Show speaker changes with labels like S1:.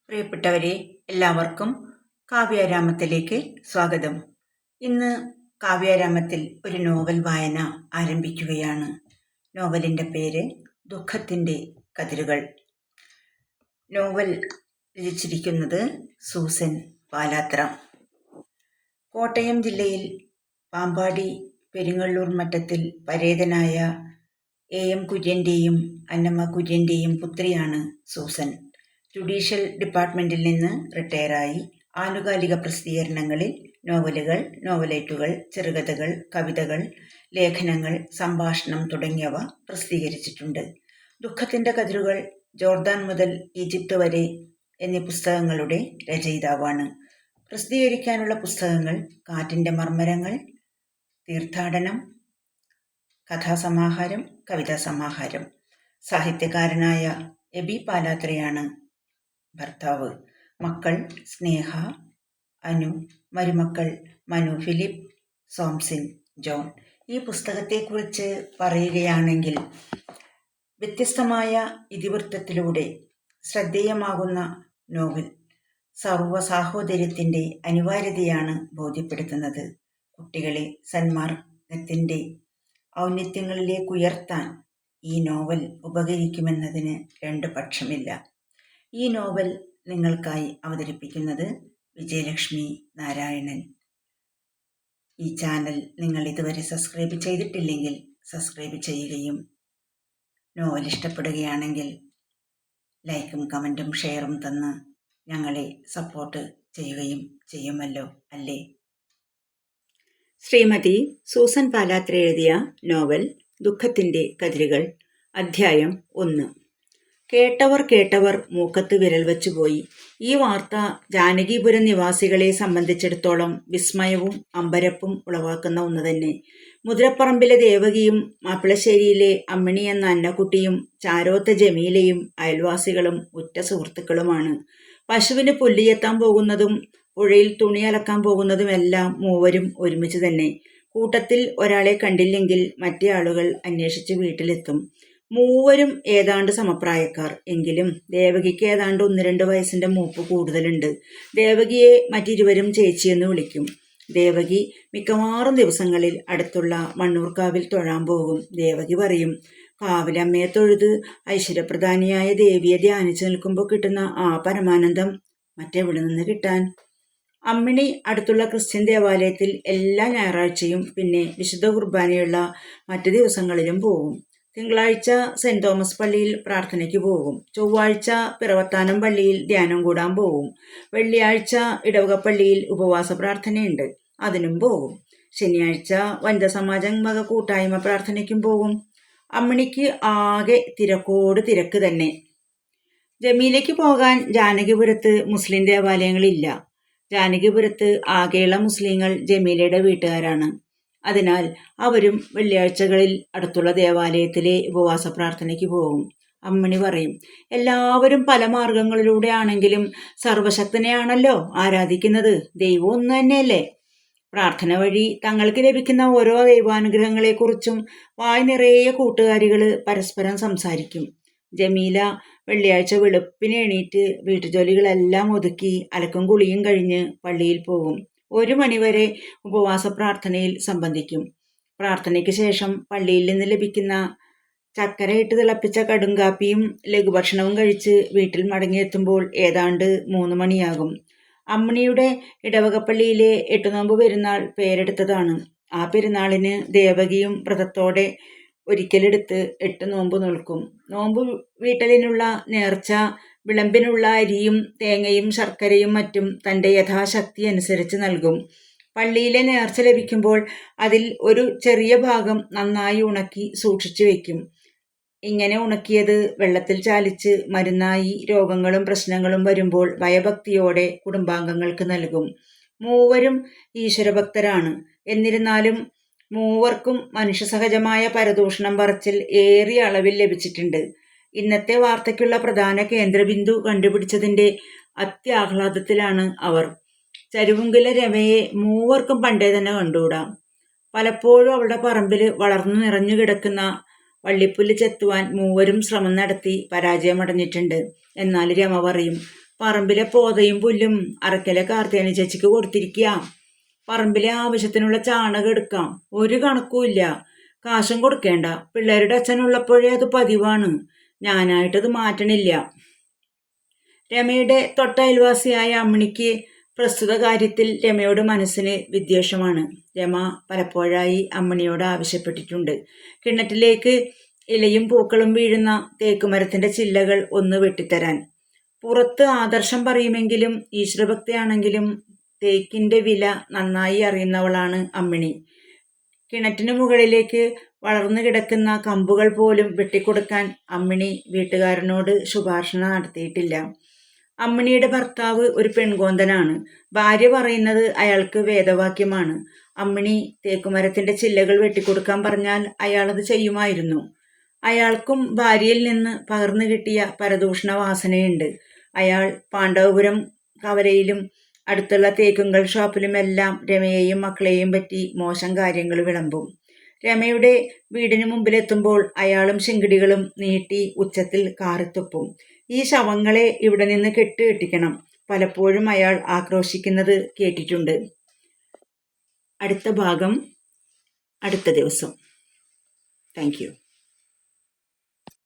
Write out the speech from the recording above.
S1: പ്രിയപ്പെട്ടവരെ, എല്ലാവർക്കും കാവ്യാരാമത്തിലേക്ക് സ്വാഗതം. ഇന്ന് കാവ്യാരാമത്തിൽ ഒരു നോവൽ വായന ആരംഭിക്കുകയാണ്. നോവലിൻ്റെ പേര് ദുഃഖത്തിൻ്റെ കതിരുകൾ. നോവൽ രചിച്ചിരിക്കുന്നത് സൂസൻ പാലാത്ര. കോട്ടയം ജില്ലയിൽ പാമ്പാടി പെരിങ്ങള്ളൂർ മറ്റത്തിൽ പരേതനായ എം കുര്യൻ്റെയും അന്നമ്മ കുര്യൻ്റെയും പുത്രിയാണ് സൂസൻ. ജുഡീഷ്യൽ ഡിപ്പാർട്ട്മെൻറ്റിൽ നിന്ന് റിട്ടയറായി ആനുകാലിക പ്രസിദ്ധീകരണങ്ങളിൽ നോവലുകൾ, നോവലേറ്റുകൾ, ചെറുകഥകൾ, കവിതകൾ, ലേഖനങ്ങൾ, സംഭാഷണം തുടങ്ങിയവ പ്രസിദ്ധീകരിച്ചിട്ടുണ്ട്. ദുഃഖത്തിൻ്റെ കതിരുകൾ, ജോർദാൻ മുതൽ ഈജിപ്ത് വരെ എന്നീ പുസ്തകങ്ങളുടെ രചയിതാവാണ്. പ്രസിദ്ധീകരിക്കാനുള്ള പുസ്തകങ്ങൾ കാറ്റിൻ്റെ മർമ്മരങ്ങൾ, തീർത്ഥാടനം, കഥാസമാഹാരം, കവിതാ സമാഹാരം. സാഹിത്യകാരനായ എബി പാലാത്രയാണ് ഭർത്താവ്. മക്കൾ സ്നേഹ, അനു, മരുമക്കൾ മനു ഫിലിപ്പ്, സോംസിൻ ജോൺ. ഈ പുസ്തകത്തെക്കുറിച്ച് പറയുകയാണെങ്കിൽ, വ്യത്യസ്തമായ ഇതിവൃത്തത്തിലൂടെ ശ്രദ്ധേയമാകുന്ന നോവൽ സർവ്വസാഹോദര്യത്തിൻ്റെ അനിവാര്യതയാണ് ബോധ്യപ്പെടുത്തുന്നത്. കുട്ടികളെ സന്മാർഗത്തിൻ്റെ ഔന്നത്യങ്ങളിലേക്കുയർത്താൻ ഈ നോവൽ ഉപകരിക്കുമെന്നതിന് രണ്ട് പക്ഷമില്ല. ഈ നോവൽ നിങ്ങൾക്കായി അവതരിപ്പിക്കുന്നത് വിജയലക്ഷ്മി നാരായണൻ. ഈ ചാനൽ നിങ്ങൾ ഇതുവരെ സബ്സ്ക്രൈബ് ചെയ്തിട്ടില്ലെങ്കിൽ സബ്സ്ക്രൈബ് ചെയ്യുകയും നോവൽ ഇഷ്ടപ്പെടുകയാണെങ്കിൽ ലൈക്കും കമൻറ്റും ഷെയറും തന്ന് ഞങ്ങളെ സപ്പോർട്ട് ചെയ്യുകയും ചെയ്യുമല്ലോ അല്ലേ? ശ്രീമതി സൂസൻ പാലാത്ര എഴുതിയ നോവൽ ദുഃഖത്തിൻ്റെ കതിരുകൾ. അധ്യായം 1. കേട്ടവർ മൂക്കത്ത് വിരൽ വച്ചുപോയി. ഈ വാർത്ത ജാനകിപുരം നിവാസികളെ സംബന്ധിച്ചിടത്തോളം വിസ്മയവും അമ്പരപ്പും ഉളവാക്കുന്ന ഒന്ന് തന്നെ. മുതിരപ്പറമ്പിലെ ദേവകിയും മാപ്പിളശ്ശേരിയിലെ അമ്മിണി എന്ന അന്നക്കുട്ടിയും ചാരോത്ത ജമീലയും അയൽവാസികളും ഉറ്റ സുഹൃത്തുക്കളുമാണ്. പശുവിന് പുല്ലിയെത്താൻ പോകുന്നതും പുഴയിൽ തുണി അലക്കാൻ പോകുന്നതുമെല്ലാം മൂവരും ഒരുമിച്ച് തന്നെ. കൂട്ടത്തിൽ ഒരാളെ കണ്ടില്ലെങ്കിൽ മറ്റേ ആളുകൾ അന്വേഷിച്ച് വീട്ടിലെത്തും. മൂവരും ഏതാണ്ട് സമപ്രായക്കാർ. എങ്കിലും ദേവകിക്ക് ഏതാണ്ട് 1-2 വയസ്സിൻ്റെ മൂപ്പ് കൂടുതലുണ്ട്. ദേവകിയെ മറ്റിരുവരും ചേച്ചിയെന്ന് വിളിക്കും. ദേവകി മിക്കവാറും ദിവസങ്ങളിൽ അടുത്തുള്ള മണ്ണൂർക്കാവിൽ തൊഴാൻ പോകും. ദേവകി പറയും, കാവിലമ്മയെ തൊഴുത് ഐശ്വര്യപ്രധാനിയായ ദേവിയെ ധ്യാനിച്ചു നിൽക്കുമ്പോൾ കിട്ടുന്ന ആ പരമാനന്ദം മറ്റെവിടെ നിന്ന് കിട്ടാൻ? അമ്മിണി അടുത്തുള്ള ക്രിസ്ത്യൻ ദേവാലയത്തിൽ എല്ലാ ഞായറാഴ്ചയും പിന്നെ വിശുദ്ധ കുർബാനയുള്ള മറ്റു ദിവസങ്ങളിലും പോകും. തിങ്കളാഴ്ച സെന്റ് തോമസ് പള്ളിയിൽ പ്രാർത്ഥനയ്ക്ക് പോകും. ചൊവ്വാഴ്ച പിറവത്താനം പള്ളിയിൽ ധ്യാനം കൂടാൻ പോകും. വെള്ളിയാഴ്ച ഇടവകപ്പള്ളിയിൽ ഉപവാസ പ്രാർത്ഥനയുണ്ട്, അതിനും പോകും. ശനിയാഴ്ച വനിതാ സമാജം വക കൂട്ടായ്മ പ്രാർത്ഥനയ്ക്കും പോകും. അമ്മിണിക്ക് ആകെ തിരക്കോട് തിരക്ക് തന്നെ. ജമീലയ്ക്ക് പോകാൻ ജാനകിപുരത്ത് മുസ്ലിം ദേവാലയങ്ങളില്ല. ജാനകിപുരത്ത് ആകെയുള്ള മുസ്ലിങ്ങൾ ജമീലയുടെ വീട്ടുകാരാണ്. അതിനാൽ അവരും വെള്ളിയാഴ്ചകളിൽ അടുത്തുള്ള ദേവാലയത്തിലെ ഉപവാസ പ്രാർത്ഥനയ്ക്ക് പോകും. അമ്മിണി പറയും, എല്ലാവരും പല മാർഗങ്ങളിലൂടെ ആണെങ്കിലും സർവശക്തനെയാണല്ലോ ആരാധിക്കുന്നത്. ദൈവം ഒന്ന് തന്നെയല്ലേ? പ്രാർത്ഥന വഴി തങ്ങൾക്ക് ലഭിക്കുന്ന ഓരോ ദൈവാനുഗ്രഹങ്ങളെക്കുറിച്ചും വായ് നിറയെ കൂട്ടുകാരികൾ പരസ്പരം സംസാരിക്കും. ജമീല വെള്ളിയാഴ്ച വെളുപ്പിന് എണീറ്റ് വീട്ടുജോലികളെല്ലാം ഒതുക്കി അലക്കും കുളിയും കഴിഞ്ഞ് പള്ളിയിൽ പോകും. 1 മണിവരെ ഉപവാസ പ്രാർത്ഥനയിൽ സംബന്ധിക്കും. പ്രാർത്ഥനയ്ക്ക് ശേഷം പള്ളിയിൽ നിന്ന് ലഭിക്കുന്ന ചക്കരയിട്ട് തിളപ്പിച്ച കടുങ്കാപ്പിയും ലഘുഭക്ഷണവും കഴിച്ച് വീട്ടിൽ മടങ്ങിയെത്തുമ്പോൾ ഏതാണ്ട് 3 മണിയാകും. അമ്മിണിയുടെ ഇടവകപ്പള്ളിയിലെ 8 നോമ്പ് പെരുന്നാൾ പേരെടുത്തതാണ്. ആ പെരുന്നാളിന് ദേവകിയും വ്രതത്തോടെ ഒരിക്കലെടുത്ത് 8 നോമ്പ് നിൽക്കും. നോമ്പ് വീട്ടലിനുള്ള നേർച്ച, വിളമ്പിനുള്ള അരിയും തേങ്ങയും ശർക്കരയും മറ്റും തൻ്റെ യഥാശക്തി അനുസരിച്ച് നൽകും. പള്ളിയിലെ നേർച്ച ലഭിക്കുമ്പോൾ അതിൽ ഒരു ചെറിയ ഭാഗം നന്നായി ഉണക്കി സൂക്ഷിച്ചു വയ്ക്കും. ഇങ്ങനെ ഉണക്കിയത് വെള്ളത്തിൽ ചാലിച്ച് മരുന്നായി രോഗങ്ങളും പ്രശ്നങ്ങളും വരുമ്പോൾ ഭയഭക്തിയോടെ കുടുംബാംഗങ്ങൾക്ക് നൽകും. മൂവരും ഈശ്വരഭക്തരാണ്. എന്നിരുന്നാലും മൂവർക്കും മനുഷ്യസഹജമായ പരദൂഷണം പറച്ചിൽ ഏറിയ അളവിൽ ലഭിച്ചിട്ടുണ്ട്. ഇന്നത്തെ വാർത്തയ്ക്കുള്ള പ്രധാന കേന്ദ്രബിന്ദു കണ്ടുപിടിച്ചതിൻ്റെ അത്യാഹ്ലാദത്തിലാണ് അവർ. ചരുവുങ്കിലെ രമയെ മൂവർക്കും പണ്ടേ തന്നെ കണ്ടുകൂടാ. പലപ്പോഴും അവളുടെ പറമ്പിൽ വളർന്നു നിറഞ്ഞു കിടക്കുന്ന വള്ളിപ്പുല്ല് ചെത്തുവാൻ മൂവരും ശ്രമം നടത്തി പരാജയമടഞ്ഞിട്ടുണ്ട്. എന്നാൽ രമ പറയും, പറമ്പിലെ പോതയും പുല്ലും അറക്കലെ കാർത്തേനി ചേച്ചിക്ക് കൊടുത്തിരിക്കുക. പറമ്പിലെ ആവശ്യത്തിനുള്ള ചാണകം എടുക്കാം, ഒരു കണക്കുമില്ല. കാശും കൊടുക്കേണ്ട. പിള്ളേരുടെ അച്ഛനുള്ളപ്പോഴേ അത് പതിവാണ്. ഞാനായിട്ടത് മാറ്റണില്ല. രമയുടെ തൊട്ടയൽവാസിയായ അമ്മിണിക്ക് പ്രസ്തുത കാര്യത്തിൽ രമയോട് മനസ്സിന് വിദ്വേഷമാണ്. രമ പലപ്പോഴായി അമ്മിണിയോട് ആവശ്യപ്പെട്ടിട്ടുണ്ട്. കിണറ്റിലേക്ക് ഇലയും പൂക്കളും വീഴുന്ന തേക്കുമരത്തിന്റെ ചില്ലകൾ ഒന്ന് വെട്ടിത്തരാൻ. പുറത്ത് ആദർശം പറയുമെങ്കിലും ഈശ്വരഭക്തിയാണെങ്കിലും തേക്കിന്റെ വില നന്നായി അറിയുന്നവളാണ് അമ്മിണി. കിണറ്റിനു മുകളിലേക്ക് വളർന്നു കിടക്കുന്ന കമ്പുകൾ പോലും വെട്ടിക്കൊടുക്കാൻ അമ്മിണി വീട്ടുകാരനോട് ശുപാർശ നടത്തിയിട്ടില്ല. അമ്മിണിയുടെ ഭർത്താവ് ഒരു പെൺകോന്തനാണ്. ഭാര്യ പറയുന്നത് അയാൾക്ക് വേദവാക്യമാണ്. അമ്മിണി തേക്കുമരത്തിന്റെ ചില്ലകൾ വെട്ടിക്കൊടുക്കാൻ പറഞ്ഞാൽ അയാളത് ചെയ്യുമായിരുന്നു. അയാൾക്കും ഭാര്യയിൽ നിന്ന് പകർന്നു കിട്ടിയ പരദൂഷണ വാസനയുണ്ട്. അയാൾ പാണ്ഡവപുരം കവലയിലും അടുത്തുള്ള തേക്കുങ്കൽ ഷോപ്പിലുമെല്ലാം രമയെയും മക്കളെയും പറ്റി മോശം കാര്യങ്ങൾ വിളമ്പും. രമയുടെ വീടിന് മുമ്പിലെത്തുമ്പോൾ അയാളും ശിങ്കിടികളും നീട്ടി ഉച്ചത്തിൽ കാറിത്തുപ്പും. ഈ ശവങ്ങളെ ഇവിടെ നിന്ന് കെട്ടിക്കണം, പലപ്പോഴും അയാൾ ആക്രോശിക്കുന്നത് കേട്ടിട്ടുണ്ട്. അടുത്ത ഭാഗം അടുത്ത ദിവസം. Thank you.